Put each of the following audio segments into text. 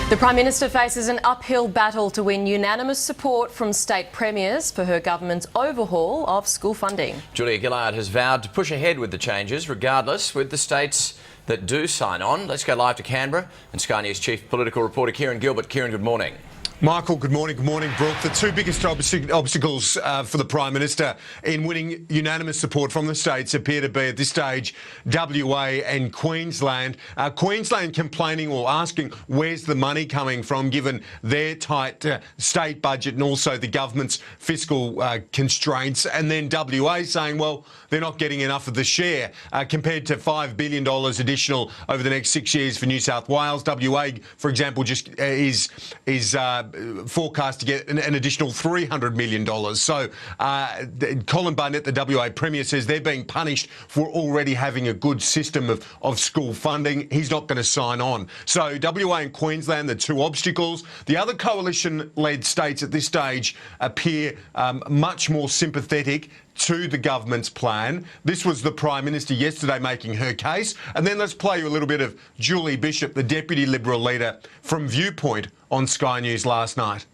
The Prime Minister faces an uphill battle to win unanimous support from state premiers for her government's overhaul of school funding. Julia Gillard has vowed to push ahead with the changes, regardless, with the states that do sign on. Let's go live to Canberra and Sky News Chief Political Reporter Kieran Gilbert. Kieran, good morning. Michael, good morning. Good morning, Brooke. The two biggest obstacles for the Prime Minister in winning unanimous support from the states appear to be, at this stage, WA and Queensland. Queensland complaining or asking where's the money coming from, given their tight state budget and also the government's fiscal constraints. And then WA saying, well, they're not getting enough of the share compared to $5 billion additional over the next 6 years for New South Wales. WA, for example, just is forecast to get an additional $300 million. So Colin Barnett, the WA Premier, says they're being punished for already having a good system of school funding. He's not going to sign on. So WA and Queensland, the two obstacles. The other coalition-led states at this stage appear much more sympathetic to the government's plan. This was the Prime Minister yesterday making her case. And then let's play you a little bit of Julie Bishop, the Deputy Liberal leader, from Viewpoint on Sky News last night.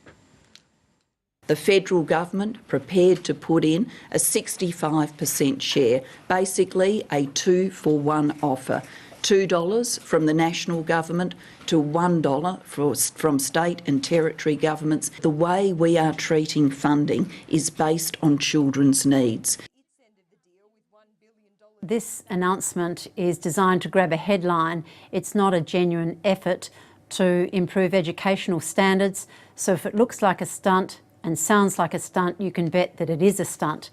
The federal government prepared to put in a 65% share, basically a 2-for-1 offer. $2 from the national government to $1 from state and territory governments. The way we are treating funding is based on children's needs. This announcement is designed to grab a headline. It's not a genuine effort to improve educational standards. So if it looks like a stunt and sounds like a stunt, you can bet that it is a stunt.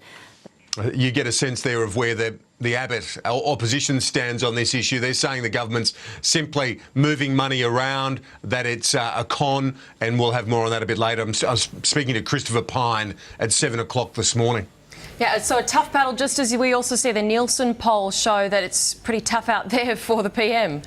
You get a sense there of where the Abbott opposition stands on this issue. They're saying the government's simply moving money around, that it's a con, and we'll have more on that a bit later. I was speaking to Christopher Pine at 7 o'clock this morning. Yeah, so a tough battle, just as we also see the Nielsen polls show that it's pretty tough out there for the PM.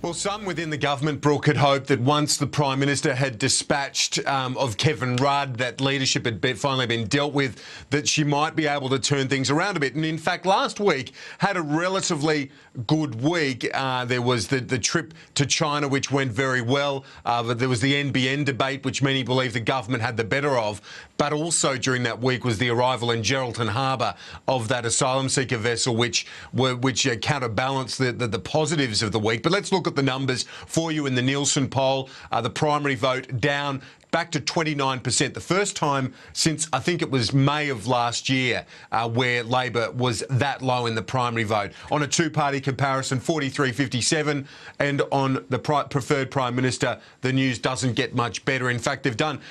Well, some within the government, Brooke, had hoped that once the Prime Minister had dispatched of Kevin Rudd, that leadership had finally been dealt with, that she might be able to turn things around a bit. And in fact, last week had a relatively good week. There was the trip to China, which went very well. But there was the NBN debate, which many believe the government had the better of. But also during that week was the arrival in Geraldton Harbour of that asylum seeker vessel, which counterbalanced the positives of the week. But let's look at the numbers for you in the Nielsen poll. The primary vote down back to 29%, the first time since I think it was May of last year where Labor was that low in the primary vote. On a two-party comparison, 43-57, and on the preferred Prime Minister, the news doesn't get much better. In fact,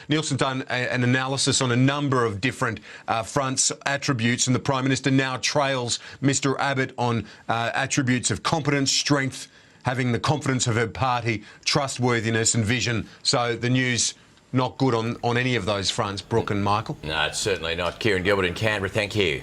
Nielsen's done an analysis on a number of different fronts, attributes, and the Prime Minister now trails Mr Abbott on attributes of competence, strength, having the confidence of her party, trustworthiness and vision. So the news not good on any of those fronts, Brooke and Michael. No, it's certainly not. Kieran Gilbert in Canberra, thank you.